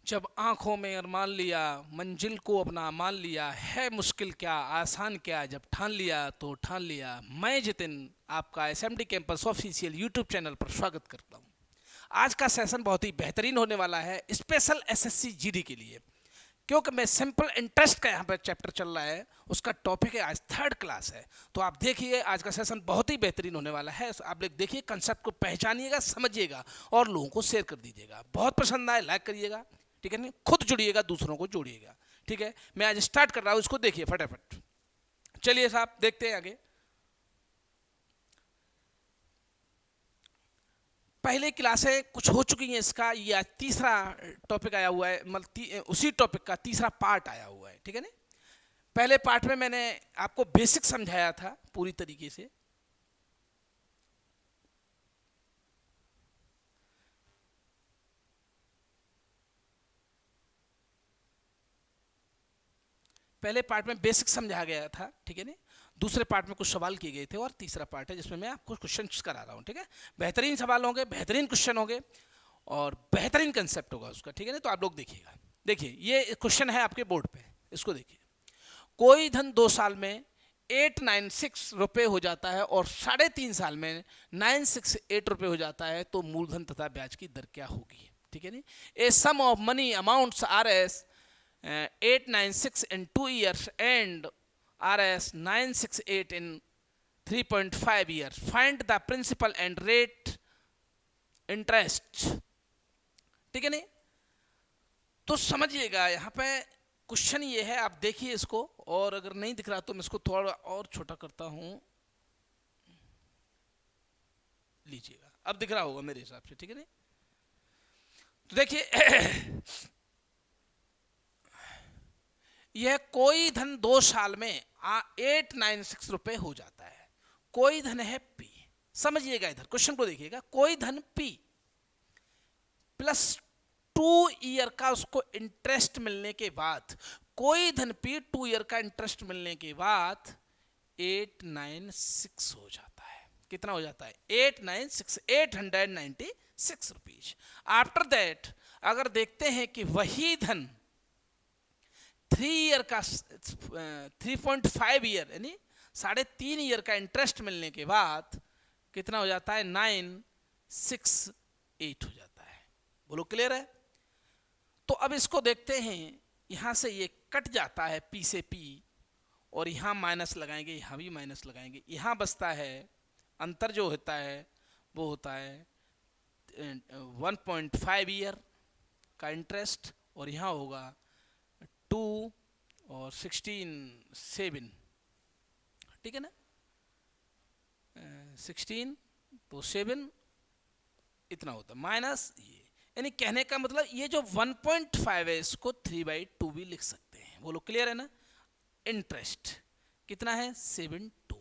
जब आंखों में अरमान लिया, मंजिल को अपना मान लिया, है मुश्किल क्या आसान क्या, जब ठान लिया तो ठान लिया। मैं जितिन आपका SMD campus official YouTube channel पर स्वागत करता हूं। आज का सेशन बहुत ही बेहतरीन होने वाला है स्पेशल एसएससी जीडी के लिए, क्योंकि मैं सिंपल इंटरेस्ट का यहाँ पर चैप्टर चल रहा है, उसका टॉपिक है आज थर्ड क्लास है। तो आप देखिए आज का सेशन बहुत ही बेहतरीन होने वाला है। आप लोग देखिए, कंसेप्ट को पहचानिएगा, समझिएगा और लोगों को शेयर कर दीजिएगा। बहुत पसंद आए लाइक करिएगा, ठीक है नहीं, खुद जुड़िएगा, दूसरों को जोड़िएगा, ठीक है। मैं आज स्टार्ट कर रहा हूँ, इसको देखिए फटाफट। चलिए साहब देखते हैं आगे। पहले क्लासें कुछ हो चुकी हैं, इसका ये आज तीसरा टॉपिक आया हुआ है, मतलब उसी टॉपिक का तीसरा पार्ट आया हुआ है, ठीक है ना। पहले पार्ट में मैंने आपको बेसिक समझाया था पूरी तरीके से। पहले पार्ट में बेसिक समझाया गया था, ठीक है ना। दूसरे पार्ट में कुछ सवाल किए गए थे और तीसरा पार्ट है जिसमें मैं आपको क्वेश्चन करा रहा हूँ, ठीक है। बेहतरीन सवाल होंगे, बेहतरीन क्वेश्चन होंगे और बेहतरीन कंसेप्ट होगा उसका, ठीक है ना। तो आप लोग देखिएगा। देखिए ये क्वेश्चन है आपके बोर्ड पे, इसको देखिए। कोई धन 2 साल में 896 रुपए हो जाता है और 3.5 साल में 968 रुपए हो जाता है, तो मूलधन तथा ब्याज की दर क्या होगी, ठीक है नहीं। A sum of money amounts R S 896 in 2 years and RS 968 in 3.5 years. Find the principal and rate interest, ठीक है नहीं। तो समझिएगा यहाँ पे क्वेश्चन ये है, आप देखिए इसको, और अगर नहीं दिख रहा तो मैं इसको थोड़ा और छोटा करता हूं, लीजिएगा। अब दिख रहा होगा मेरे हिसाब से, ठीक है नहीं। तो देखिए यह कोई धन 2 साल में 896 रुपए हो जाता है। कोई धन है पी, समझिएगा, इधर क्वेश्चन को देखिएगा। कोई धन पी प्लस 2 ईयर का उसको इंटरेस्ट मिलने के बाद, कोई धन पी 2 ईयर का इंटरेस्ट मिलने के बाद 896 हो जाता है। कितना हो जाता है? 896 रुपीज। आफ्टर दैट अगर देखते हैं कि वही धन 3 ईयर का 3.5 ईयर यानी 3.5 ईयर का इंटरेस्ट मिलने के बाद कितना हो जाता है? 968 हो जाता है। बोलो क्लियर है? तो अब इसको देखते हैं, यहां से ये कट जाता है पी से पी, और यहां माइनस लगाएंगे, यहां भी माइनस लगाएंगे। यहां बचता है, अंतर जो होता है वो होता है 1.5 ईयर का इंटरेस्ट, और यहां होगा 2 और 16 7, ठीक है ना। 16 तो 7 इतना होता है माइनस ये, यानी कहने का मतलब ये जो 1.5 है इसको 3/2 भी लिख सकते हैं। बोलो क्लियर है ना। इंटरेस्ट कितना है? 72।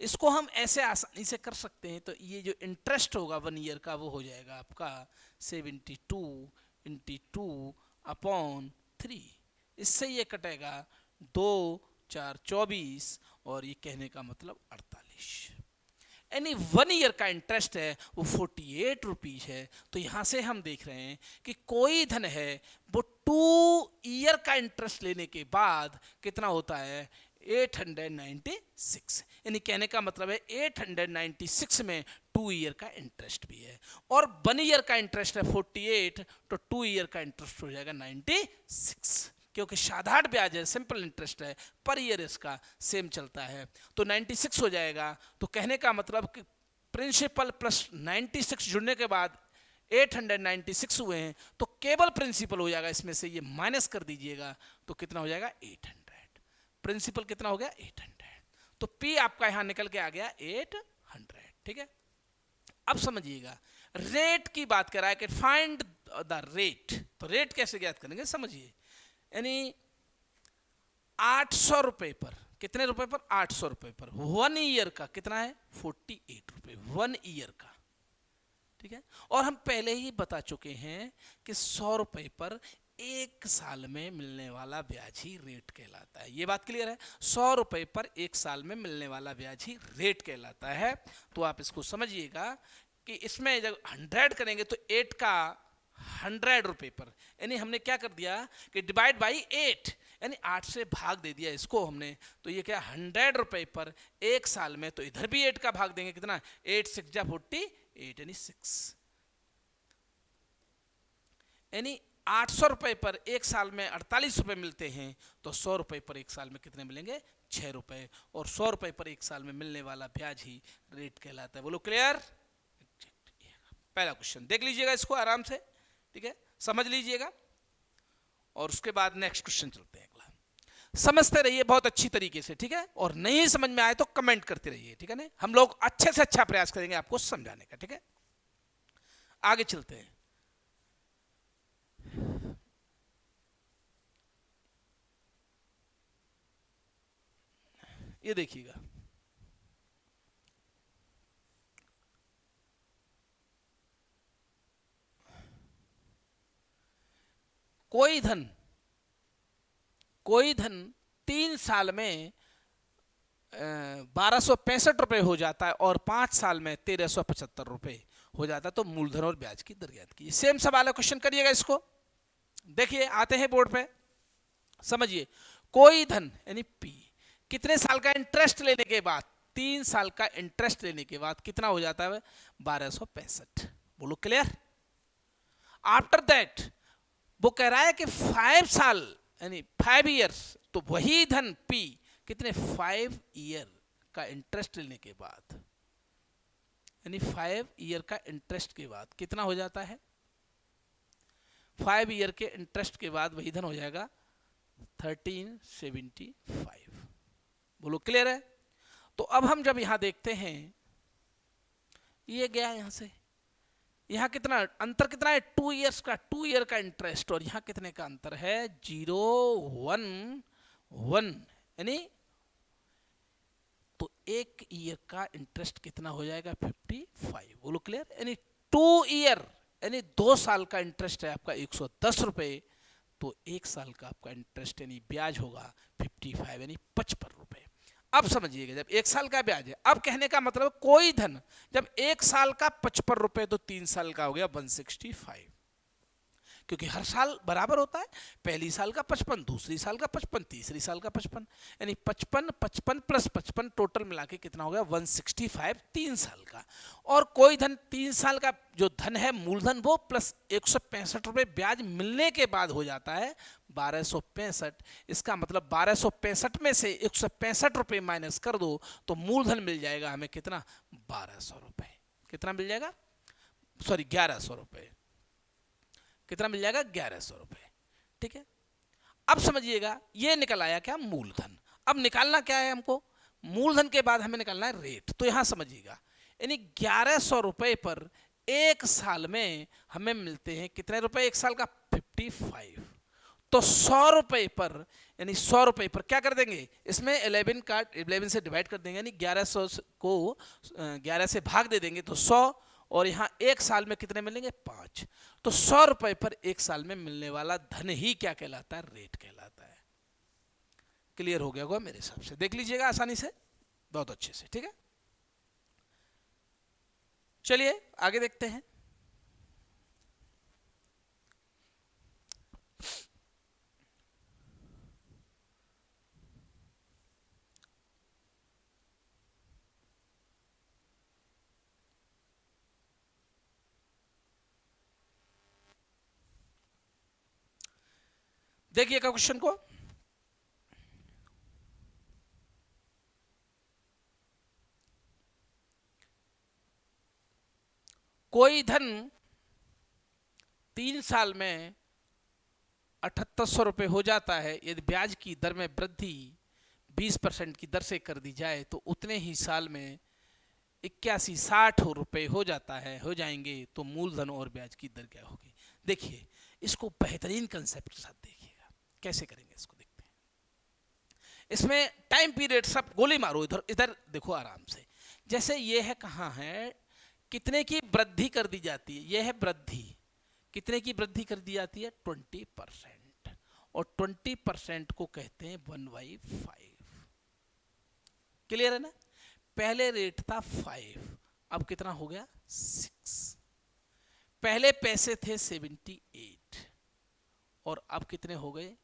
इसको हम ऐसे आसानी से कर सकते हैं। तो ये जो इंटरेस्ट होगा 1 ईयर का वो हो जाएगा आपका 72 × 2/3। इससे ये कटेगा 2 4 24, और ये कहने का मतलब 48। यानी 1 ईयर का इंटरेस्ट है वो 48 रुपीज है। तो यहां से हम देख रहे हैं कि कोई धन है वो 2 ईयर का इंटरेस्ट लेने के बाद कितना होता है? 896। यानी कहने का मतलब है 896 में 2 ईयर का इंटरेस्ट भी है, और 1 ईयर का इंटरेस्ट है 48, तो 2 ईयर का इंटरेस्ट हो जाएगा 96, क्योंकि साधारण ब्याज है, सिंपल इंटरेस्ट है, पर ईयर इसका सेम चलता है। तो 96 हो जाएगा। तो कहने का मतलब कि प्रिंसिपल प्लस 96 जुड़ने के बाद 896 हुए हैं, तो केवल प्रिंसिपल हो जाएगा, इसमें से ये माइनस कर दीजिएगा तो कितना हो जाएगा? 800। प्रिंसिपल कितना हो गया? 800। तो पी आपका यहां निकल के आ गया 800, ठीक है। अब समझिएगा, रेट की बात कर रहा है कि फाइंड द रेट। तो रेट कैसे ज्ञात करेंगे, समझिए। यानी 800 रुपए पर, कितने रुपए पर? 800 रुपए पर 1 ईयर का कितना है? 48 रुपए 1 ईयर का, ठीक है। और हम पहले ही बता चुके हैं कि 100 रुपए पर 1 साल में मिलने वाला ब्याज ही रेट कहलाता है। ये बात क्लियर है? 100 रुपए पर 1 साल में मिलने वाला ब्याज ही रेट कहलाता है। तो आप इसको समझिएगा कि इसमें जब 100 करेंगे तो 8 का 100 रुपए पर, यानी हमने क्या कर दिया कि डिवाइड बाई 8, यानी 8 से भाग दे दिया इसको हमने, तो ये क्या 100 रुपए पर एक साल में, तो इधर भी 8 का भाग देंगे, कितना 8 6 जा 48, यानी 6, यानी 800 रुपए पर एक साल में 48 रुपए मिलते हैं, तो 100 रुपए पर एक साल में कितने मिलेंगे 6 रुपए, और 100 रुपए पर एक साल में मिलने वाला ब्याज ही रेट कहलाता है। बोलो क्लियर? पहला क्वेश्चन देख लीजिएगा इसको आराम से, ठीक है, समझ लीजिएगा, और उसके बाद नेक्स्ट क्वेश्चन चलते हैं अगला। समझते रहिए बहुत अच्छी तरीके से, ठीक है, और नहीं समझ में आए तो कमेंट करते रहिए, ठीक है ना, हम लोग अच्छे से अच्छा प्रयास करेंगे आपको समझाने का, ठीक है। आगे चलते हैं। ये देखिएगा, कोई धन 3 साल में 1265 रुपए हो जाता है और 5 साल में 1375 रुपए हो जाता है, तो मूलधन और ब्याज की दर ज्ञात कीजिए। सेम सवाल है, क्वेश्चन करिएगा इसको, देखिए आते हैं बोर्ड पे, समझिए। कोई धन यानी पी कितने साल का इंटरेस्ट लेने के बाद, 3 साल का इंटरेस्ट लेने के बाद कितना हो जाता है 1265। बोलो क्लियर? आफ्टर दैट वो कह रहा है कि 5 साल यानी 5 ईयर्स, तो वही धन पी कितने 5 ईयर का इंटरेस्ट लेने के बाद, यानी 5 ईयर का इंटरेस्ट के बाद कितना हो जाता है, 5 ईयर के इंटरेस्ट के बाद वही धन हो जाएगा 1375। बोलो क्लियर है? तो अब हम जब यहां देखते हैं, ये गया यहां से, यहां कितना अंतर कितना है 2 ईयर्स का, 2 ईयर का इंटरेस्ट, और यहां कितने का अंतर है 011, यानी तो 1 ईयर का इंटरेस्ट कितना हो जाएगा 55। बोलो क्लियर? यानी 2 ईयर यानी 2 साल का इंटरेस्ट है आपका 110 रुपए, तो 1 साल का आपका इंटरेस्ट यानी ब्याज होगा 55 यानी 55 रुपए। अब समझिएगा, जब 1 साल का ब्याज है, अब कहने का मतलब कोई धन जब 1 साल का 55 रुपए, तो 3 साल का हो गया 165, क्योंकि हर साल बराबर होता है, पहली साल का 55, दूसरी साल का 55, तीसरी साल का 55, यानी 55 55 प्लस 55 टोटल मिला के कितना हो गया 165 3 साल का। और कोई धन 3 साल का जो धन है मूलधन वो प्लस 165 रुपए ब्याज मिलने के बाद हो जाता है 1265। इसका मतलब 1265 में से 165 रुपए माइनस कर दो तो मूलधन मिल जाएगा हमें कितना 1200 रुपए। कितना मिल जाएगा? सॉरी 1100 रुपए। कितना मिल जाएगा 1100 रुपए। ठीक है, अब समझिएगा ये निकल आया क्या मूलधन। अब निकालना क्या है हमको, मूलधन के बाद हमें निकालना है रेट। तो यहां समझिएगा यानी 1100 रुपए पर एक साल में हमें मिलते हैं कितने रुपए, एक साल का 55। तो 100 रुपए पर यानी 100 रुपए पर क्या कर देंगे, इसमें 11 से डिवाइड कर देंगे, यानी 1100 को 11 से भाग दे देंगे तो 100, और यहां एक साल में कितने मिलेंगे 5। तो 100 रुपए पर एक साल में मिलने वाला धन ही क्या कहलाता है, रेट कहलाता है। क्लियर हो गया होगा मेरे हिसाब से, देख लीजिएगा आसानी से, बहुत अच्छे से। ठीक है, चलिए आगे देखते हैं। देखिएगा क्वेश्चन को, कोई धन 3 साल में 7800 रुपए हो जाता है, यदि ब्याज की दर में वृद्धि 20% की दर से कर दी जाए तो उतने ही साल में 8160 रुपए हो जाता है, हो जाएंगे, तो मूलधन और ब्याज की दर क्या होगी। देखिए इसको बेहतरीन कंसेप्ट के साथ देखिएगा कैसे करेंगे, इसको देखते हैं। इसमें टाइम पीरियड सब गोली मारो, इधर इधर देखो आराम से। जैसे ये है, कहाँ है, कितने की वृद्धि कर दी जाती है, यह है वृद्धि, कितने की वृद्धि कर दी जाती है 20%, और 20% को कहते हैं 1/5। क्लियर है ना? पहले रेट था 5, अब कितना हो गया 6। पहले पैसे थे 78 और अब कितने हो गए?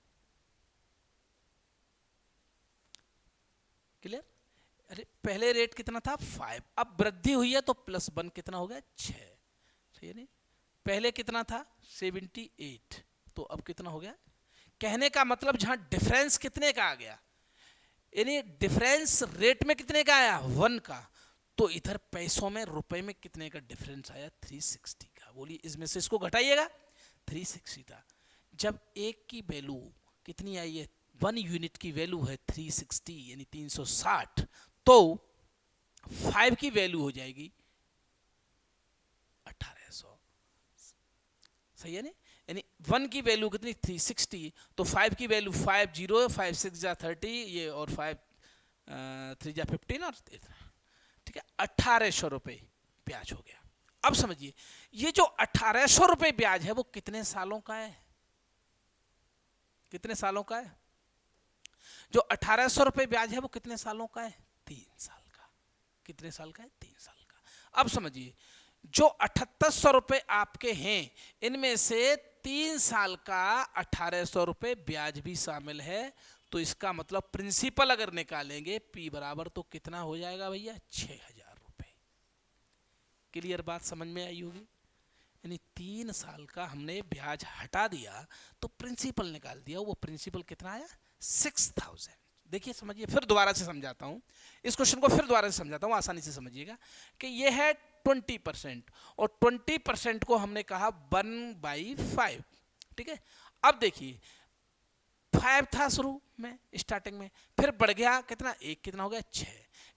क्लियर? अरे पहले रेट कितना था 5, अब वृद्धि हुई है तो +1 कितना हो गया 6, सही है नहीं? पहले कितना था 78 तो अब कितना हो गया? कहने का मतलब जहां डिफरेंस कितने का आ गया, यानी डिफरेंस रेट में कितने का आया 1 का, तो इधर पैसों में रुपए में कितने का डिफरेंस आया 360 का। बोलिए इसमें से इसको घटाइएगा 360 का। जब एक की वैल्यू कितनी आई है, 1 यूनिट की वैल्यू है 360 यानी 360, तो 5 की वैल्यू हो जाएगी 1800, सही है नहीं? यानी 1 की वैल्यू कितनी 360, तो 5 की वैल्यू 5 0 5 6 जा 30 ये और 5 3 जा 15 और ठीक है 1800 रुपए ब्याज हो गया। अब समझिए ये जो 1800 रुपए ब्याज है वो कितने सालों का है? कितने सालों का है? जो 1800 रुपए ब्याज है वो कितने सालों का है? 3 साल का। कितने साल का है? 3 साल का। अब समझिए जो 7800 रुपए आपके हैं इनमें से 3 साल का 1800 रुपए ब्याज भी शामिल है, तो इसका मतलब प्रिंसिपल अगर निकालेंगे P बराबर तो कितना हो जाएगा भैया 6000 रुपए। क्लियर बात समझ में आई होगी? यानी 3 साल का हमने ब्याज हटा दिया तो प्रिंसिपल निकाल दिया, वो प्रिंसिपल कितना आया 6000। देखिए समझिए, फिर दोबारा से समझाता हूं इस क्वेश्चन को, फिर दोबारा से समझाता हूं, आसानी से समझिएगा कि ये है 20% और 20% को हमने कहा 1/5, ठीक है? अब देखिए 5 था शुरू में स्टार्टिंग में, फिर बढ़ गया कितना, एक कितना हो गया 6,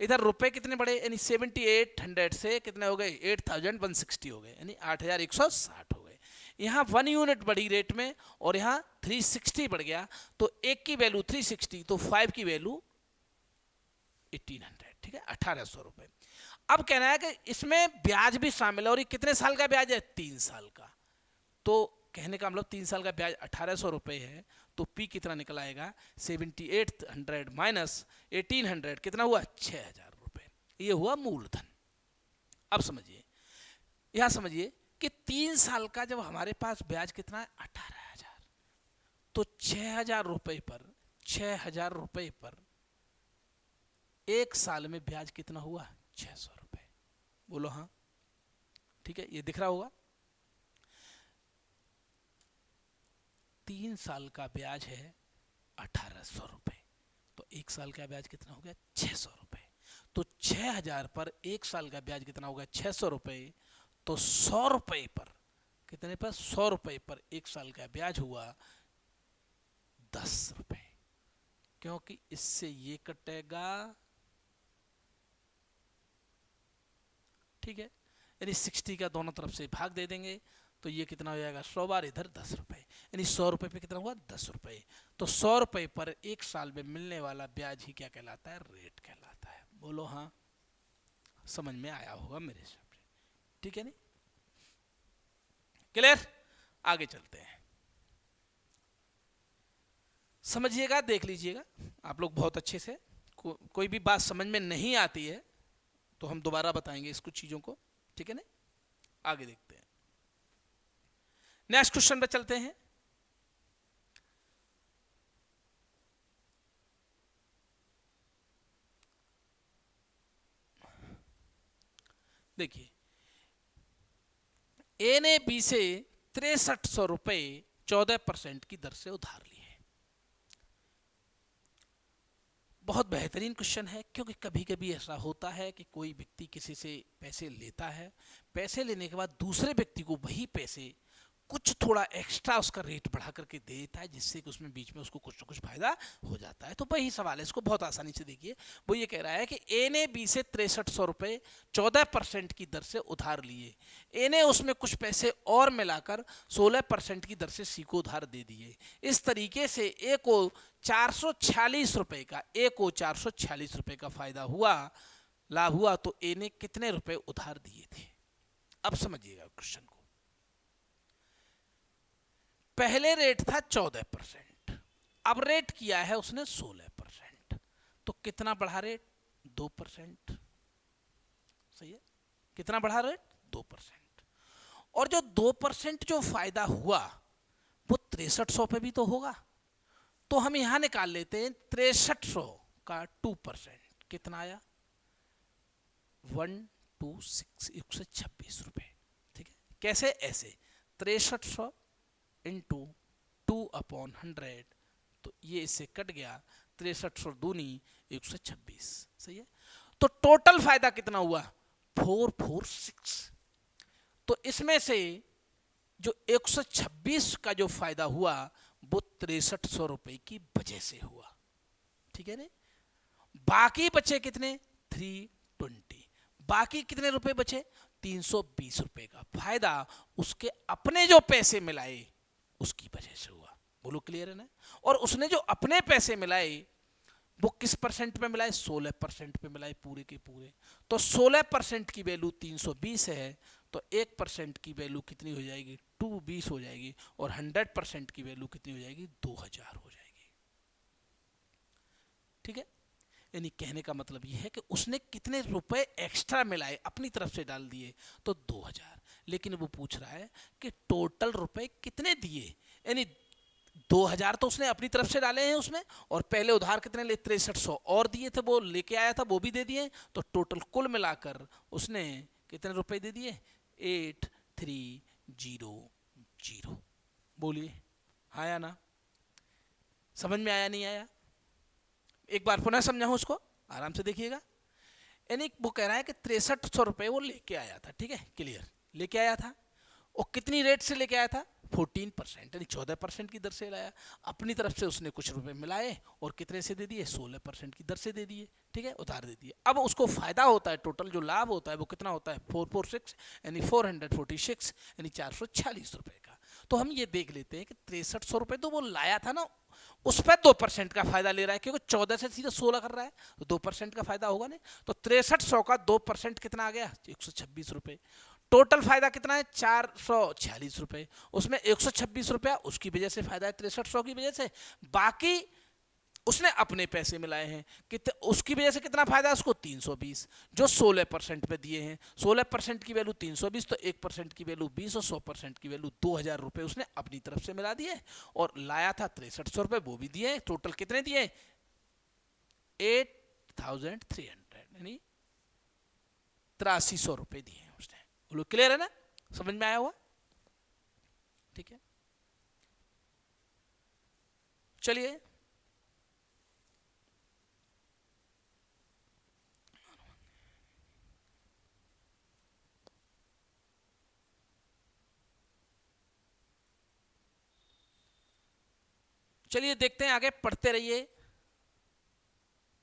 इधर रुपए कितने बढ़े यानी 7800 से कितने हो गए 8160 हो गए, यानी 8160 हो गए। यहाँ 1 यूनिट बढ़ी रेट में और यहाँ 360 बढ़ गया, तो एक की वैल्यू 360 तो 5 की वैल्यू 1800, ठीक है 1800 रुपए। अब कहना है कि इसमें ब्याज भी शामिल है और ये कितने साल का ब्याज है 3 साल का, तो कहने का मतलब 3 साल का ब्याज 1800 रुपए है, तो P कितना निकल आएगा 7800 माइनस 1800 कितना हुआ 6000 रुपए, ये हुआ मूलधन। अब समझिए यहां समझिए कि 3 साल का जब हमारे पास ब्याज कितना है 18000, तो 6000 रुपए पर 6000 रुपए पर एक साल में ब्याज कितना हुआ 600 रुपए। बोलो हाँ, ठीक है? ये दिख रहा होगा 3 साल का ब्याज है 1800 रुपए, तो एक साल का ब्याज कितना हो गया 600 रुपए, तो 6000 पर एक साल का ब्याज कितना होगा 600 रुपए, तो 100 रुपए पर कितने पर 100 रुपए पर एक साल का ब्याज हुआ 10 रुपए, क्योंकि इससे ये कटेगा, ठीक है? यानी 60 का दोनों तरफ से भाग दे देंगे तो ये कितना हो जाएगा 100 बार इधर 10 रुपए, यानी 100 रुपए पे कितना हुआ 10 रुपए, तो 100 रुपए पर एक साल में मिलने वाला ब्याज ही क्या कहलाता है रेट कहलाता है। बोलो हाँ, समझ में आया होगा मेरे हिसाब से, ठीक है नहीं? क्लियर? आगे चलते हैं, समझिएगा, देख लीजिएगा आप लोग बहुत अच्छे से। कोई भी बात समझ में नहीं आती है तो हम दोबारा बताएंगे इस कुछ चीजों को, ठीक है ना? आगे देखते हैं, नेक्स्ट क्वेश्चन पे चलते हैं। देखिए ए ने बी से 6300 रुपए 14% की दर से उधार लिए। बहुत बेहतरीन क्वेश्चन है, क्योंकि कभी कभी ऐसा होता है कि कोई व्यक्ति किसी से पैसे लेता है, पैसे लेने के बाद दूसरे व्यक्ति को वही पैसे कुछ थोड़ा एक्स्ट्रा उसका रेट बढ़ा करके दे देता है, जिससे कि उसमें बीच में उसको कुछ ना कुछ फायदा हो जाता है। तो वही सवाल है, इसको बहुत आसानी से देखिए। वो ये कह रहा है कि ए ने बी से 6300 रुपए 14% की दर से उधार लिए। ए ने उसमें कुछ पैसे और मिलाकर 16% की दर से सी को उधार दे दिए। इस तरीके से ए को 446 रुपए का, ए को 446 रुपए का फायदा हुआ, लाभ हुआ, तो ए ने कितने रुपए उधार दिए थे? अब समझिएगा क्वेश्चन को। पहले रेट था 14%, अब रेट किया है उसने 16%, तो कितना बढ़ा रेट 2%, सही है? कितना बढ़ा रेट 2%। और जो 2% जो फायदा हुआ वो 6300 पे भी तो होगा। तो हम यहां निकाल लेते हैं 6300 का 2%, कितना आया 126, 126 रुपए। ठीक है, कैसे, ऐसे 6300 इंटू 2/100, तो ये इससे कट गया, 6300 दूनी 126, सही है। तो टोटल फायदा कितना हुआ 446। तो इसमें से जो 126 का जो फायदा हुआ वो 6300 रुपए की वजह से हुआ, ठीक है ना। बाकी बचे कितने 320, बाकी कितने रुपए बचे 320 रुपए का फायदा उसके अपने जो पैसे मिलाए उसकी वजह से हुआ। बोलो क्लियर है ना। और उसने जो अपने पैसे मिलाए वो किस परसेंट पे मिलाए 16% पे मिलाए पूरे के पूरे। तो 16% की वैल्यू 320 है, तो 1% की वैल्यू कितनी हो जाएगी 220 हो जाएगी, और 100% की वैल्यू कितनी हो जाएगी 2000 हो जाएगी। ठीक है, यानी कहने का मतलब यह है कि उसने कितने रुपए एक्स्ट्रा मिलाए अपनी तरफ से डाल दिए तो 2000, लेकिन वो पूछ रहा है कि टोटल रुपए कितने दिए, यानी 2000 तो उसने अपनी तरफ से डाले हैं उसमें, और पहले उधार कितने ले 6300 और दिए थे, वो लेके आया था वो भी दे दिए, तो टोटल कुल मिलाकर उसने कितने रुपए दे दिए 8300। बोलिए हाँ या ना, समझ में आया नहीं आया। एक बार पुनः समझाऊं उसको, आराम से देखिएगा। यानी वो कह रहा है कि 6300 रुपए वो लेके आया था, ठीक है, क्लियर, लेके आया था। और कितनी रेट से लेके आया था 14%, यानी 14% की दर से लाया। अपनी तरफ से उसने कुछ रुपए मिलाए और कितने से दे दिए 16% की दर से दे दिए, ठीक है, उधार दे दिए। अब उसको फायदा होता है, टोटल जो लाभ होता है वो कितना होता है 446, यानी 446, यानी 446 रुपए का। तो हम ये देख लेते हैं कि 6300 रुपए तो वो लाया था ना, उस पर 2% का फायदा ले रहा है, क्योंकि 14 से सीधे 16 कर रहा है, तो 2% का फायदा होगा नहीं। तो 6300 का 2% कितना आ गया 126 रुपए। टोटल फायदा कितना है 446 रुपए, उसमें 126 रुपया उसकी वजह से फायदा है 6300 की वजह से, बाकी उसने अपने पैसे मिलाए हैं कितने, उसकी वजह से कितना फायदा है उसको 320, जो 16% पे दिए हैं। 16% की वैल्यू 320, तो 1% की वैल्यू 20 और 100% की वैल्यू 2000 रुपए उसने अपनी तरफ से मिला दिए, और लाया था 6300 रुपए वो भी दिए। टोटल कितने दिए 8300, यानी 8300 रुपए दिए हैं उसने। बोलो क्लियर है ना, समझ में आया हुआ। ठीक है, चलिए चलिए देखते हैं आगे, पढ़ते रहिए,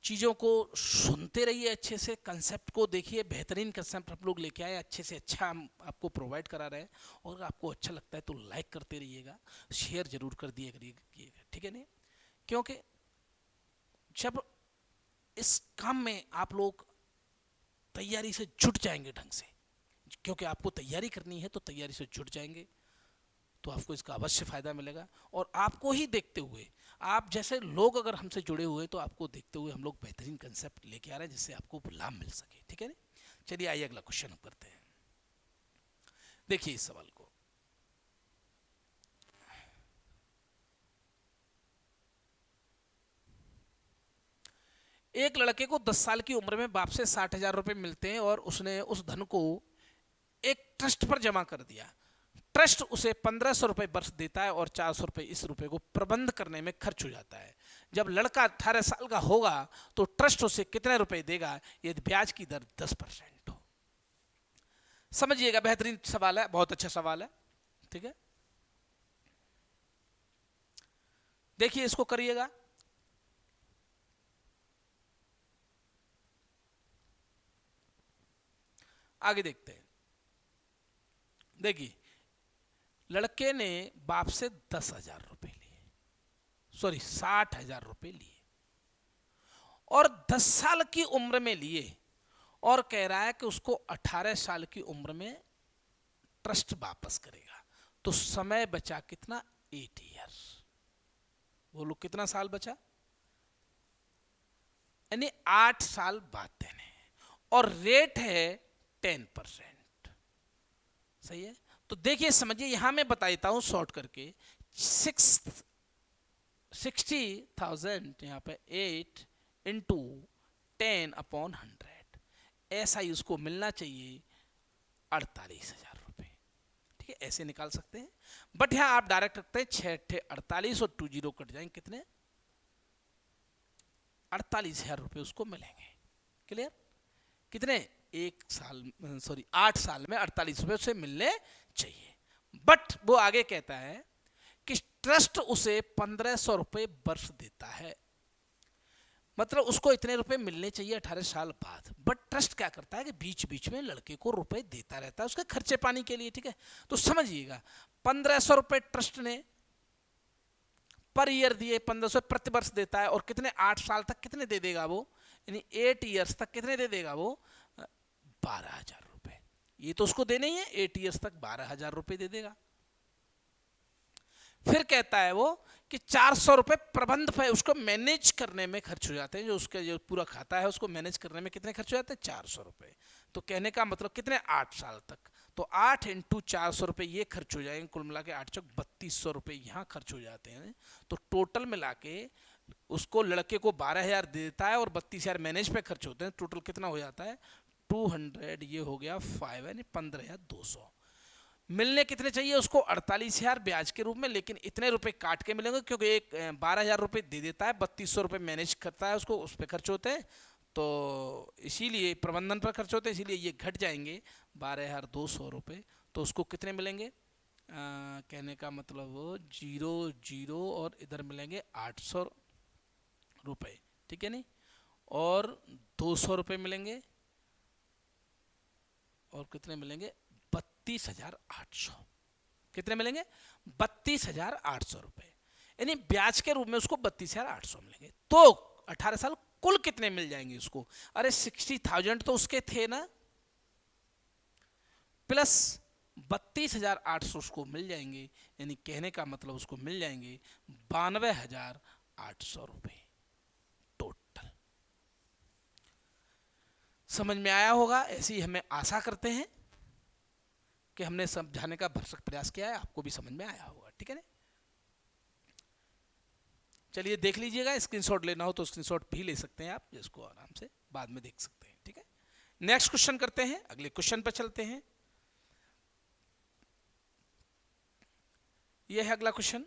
चीज़ों को सुनते रहिए, अच्छे से कंसेप्ट को देखिए। बेहतरीन कंसेप्ट आप लोग लेके आए, अच्छे से अच्छा हम आपको प्रोवाइड करा रहे हैं, और आपको अच्छा लगता है तो लाइक करते रहिएगा, शेयर जरूर कर दिए करिएगा, ठीक है नहीं। क्योंकि जब इस काम में आप लोग तैयारी से जुट जाएंगे ढंग से, क्योंकि आपको तैयारी करनी है तो तैयारी से जुट जाएंगे तो आपको इसका अवश्य फायदा मिलेगा। और आपको ही देखते हुए, आप जैसे लोग अगर हमसे जुड़े हुए तो आपको देखते हुए हम लोग बेहतरीन कंसेप्ट लेके आ रहे हैं जिससे आपको लाभ मिल सके, ठीक है ना। चलिए आइए अगला क्वेश्चन करते हैं। देखिए इस सवाल को, एक लड़के को 10 साल की उम्र में बाप से 60,000 रुपए मिलते हैं, और उसने उस धन को एक ट्रस्ट पर जमा कर दिया। ट्रस्ट उसे 1500 रुपए वर्ष देता है, और 400 रुपए इस रुपए को प्रबंध करने में खर्च हो जाता है। जब लड़का 18 साल का होगा तो ट्रस्ट उसे कितने रुपए देगा यदि ब्याज की दर 10% हो। समझिएगा, बेहतरीन सवाल है, बहुत अच्छा सवाल है, ठीक है। देखिए इसको करिएगा। आगे देखते हैं। देखिए लड़के ने बाप से 10,000 रुपए लिए, सॉरी 60,000 रुपए लिए, और 10 साल की उम्र में लिए, और कह रहा है कि उसको 18 साल की उम्र में ट्रस्ट वापस करेगा। तो समय बचा कितना 8 ईयर। बोलो कितना साल बचा, यानी 8 साल बाद देने, और रेट है 10%, सही है। तो देखिए समझिए, यहां मैं बता देता हूं शॉर्ट करके, 60,000 यहाँ पे 8 इंटू 10/100, ऐसा ही उसको मिलना चाहिए 48,000 रुपये। ठीक है, ऐसे निकाल सकते हैं। बट यहाँ आप डायरेक्ट रखते हैं 6×8 = 48 और 2 जीरो कट जाएंगे, कितने 48,000 रुपये उसको मिलेंगे। क्लियर? कितने, 8 साल में 48 रुपये उसे मिलने चाहिए। बट वो आगे कहता है कि ट्रस्ट उसे 1,500 रुपये वर्ष देता है, मतलब उसको इतने रुपए मिलने चाहिए 18 साल बाद। बट ट्रस्ट क्या करता है कि बीच बीच में लड़के को रुपए देता रहता है उसके खर्चे पानी के लिए। ठीक है, तो समझिएगा 1,500 रुपये ट्रस्ट ने पर ईयर दिए, 1,500 प्रति वर्ष देता है, और कितने 8 साल तक कितने दे देगा वो, यानी 8 ईयर्स तक कितने दे देगा वो, 12,000 रुपये। ये तो उसको देने ही है, 8 ईयर्स तक 12,000 रुपये दे देगा। फिर कहता है वो कि 400 रुपये प्रबंध पे उसको मैनेज करने में खर्च हो जाते हैं, जो उसका जो पूरा खाता है उसको मैनेज करने में कितने खर्च हो जाते हैं, 400 रुपये। तो कहने का मतलब कितने, 8 साल तक, तो 8 इंटू 400 रुपये ये खर्च हो जाएंगे, कुल मिला के 8 चौक 3,200 रुपये यहाँ खर्च हो जाते हैं। तो टोटल मिला के उसको लड़के को 12,000 देता है और 32,000 मैनेज पे खर्च होते हैं। टोटल कितना हो जाता है 200, ये हो गया 5 यानी 15,200। मिलने कितने चाहिए उसको, 48,000 ब्याज के रूप में, लेकिन इतने रुपए काट के मिलेंगे क्योंकि एक 12,000 रुपये दे देता है, 3,200 रुपये मैनेज करता है उसको, उस पर खर्च होते हैं, तो इसीलिए प्रबंधन पर खर्च होते हैं, इसीलिए ये घट जाएंगे 12,200 रुपये। तो उसको कितने मिलेंगे, कहने का मतलब 0 0 और इधर मिलेंगे 800 रुपये। ठीक है नहीं, और 200 रुपये मिलेंगे, और कितने मिलेंगे 32,800। कितने मिलेंगे 32,800 रुपए, यानी ब्याज के रूप में उसको 32,800 मिलेंगे। तो 18 साल कुल कितने मिल जाएंगे उसको, अरे 60,000 तो उसके थे ना, प्लस 32,800 उसको मिल जाएंगे, यानी कहने का मतलब उसको मिल जाएंगे 92,800 रुपए टोटल। समझ में आया होगा, ऐसी हमें आशा करते हैं कि हमने समझाने का भरसक प्रयास किया है, आपको भी समझ में आया होगा। ठीक है ना, चलिए देख लीजिएगा, स्क्रीनशॉट लेना हो तो स्क्रीनशॉट भी ले सकते हैं आप, जिसको आराम से बाद में देख सकते हैं। ठीक है, नेक्स्ट क्वेश्चन करते हैं, अगले क्वेश्चन पर चलते हैं। यह है अगला क्वेश्चन,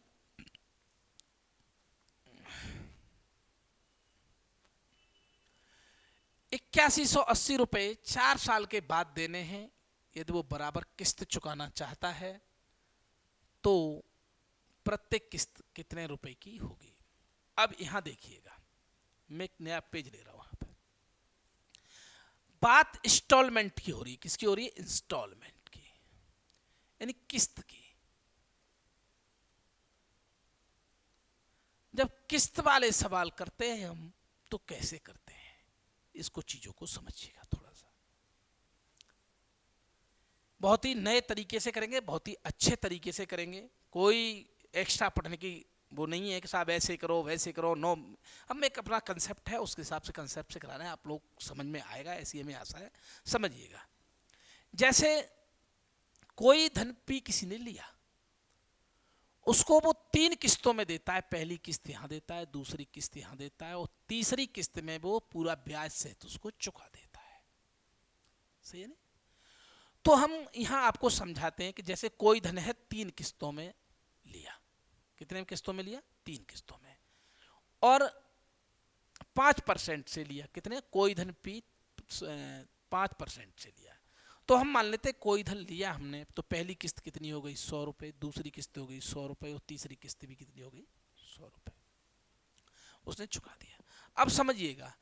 ₹8180 4 साल के बाद देने हैं। यदि वो बराबर किस्त चुकाना चाहता है तो प्रत्येक किस्त कितने रुपए की होगी। अब यहां देखिएगा, मैं एक नया पेज ले रहा हूं, यहां पर बात इंस्टॉलमेंट की हो रही है। किसकी हो रही है, इंस्टॉलमेंट की, यानी किस्त की। जब किस्त वाले सवाल करते हैं हम तो कैसे करते हैं, इसको चीजों को समझिएगा थोड़ा सा। बहुत ही नए तरीके से करेंगे, बहुत ही अच्छे तरीके से करेंगे, कोई एक्स्ट्रा पढ़ने की वो नहीं है कि साहब ऐसे करो वैसे करो, नो। हम एक अपना कंसेप्ट है, उसके हिसाब से कंसेप्ट से करा रहे हैं, आप लोग समझ में आएगा, ऐसी हमें आशा है। समझिएगा, जैसे कोई धन पी किसी ने लिया, उसको वो 3 किस्तों में देता है, पहली किस्त यहां देता है, दूसरी किस्त यहां देता है, और तीसरी किस्त में वो पूरा ब्याज सहित उसको चुका देता है। सही है ना? तो हम यहां आपको समझाते हैं कि जैसे कोई धन है 3 किस्तों में लिया, कितने किस्तों में लिया, 3 किस्तों में, और 5% से लिया, कितने, कोई धन पी 5% से लिया। तो हम मान लेते कोई धन लिया हमने, तो पहली किस्त कितनी हो गई 100 रुपए, दूसरी किस्त हो गई 100 रुपए, और तीसरी किस्त भी कितनी हो गई 100 रुपए, उसने चुका दिया। अब समझिएगा,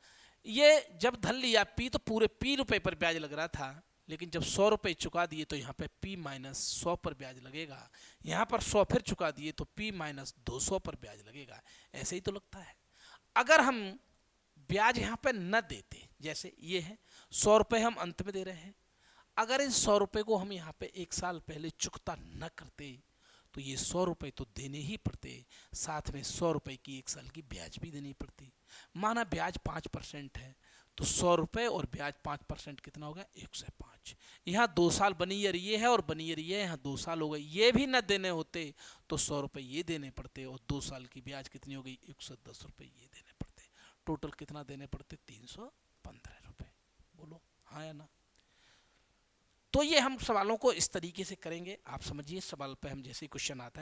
ये जब धन लिया पी तो पूरे पी रुपए पर ब्याज लग रहा था, लेकिन जब 100 रुपए चुका दिए तो यहाँ पे P - 100 पर ब्याज लगेगा, यहाँ पर 100 फिर चुका दिए तो P - 200 पर ब्याज लगेगा। ऐसे ही तो लगता है। अगर हम ब्याज यहाँ पे न देते, जैसे ये है 100 रुपए हम अंत में दे रहे हैं, अगर इन 100 रुपए को हम यहाँ पे 1 साल पहले चुकता न करते तो ये 100 रुपए तो देने ही पड़ते, साथ में 100 रुपए की 1 साल की ब्याज भी देनी पड़ती। माना ब्याज 5% है तो 100 रुपये और ब्याज 5% कितना हो गया 105। यहाँ 2 साल 1 ईयर ये है और 1 ईयर ये है, यहाँ 2 साल हो गए, ये भी ना देने होते तो 100 रुपये ये देने पड़ते और 2 साल की ब्याज कितनी हो गई 110 रुपये ये देने पड़ते। टोटल कितना देने पड़ते 315 रुपये। बोलो हाँ या ना। तो ये हम सवालों को इस तरीके से करेंगे, आप समझिए। सवाल पे हम जैसे ही क्वेश्चन आता है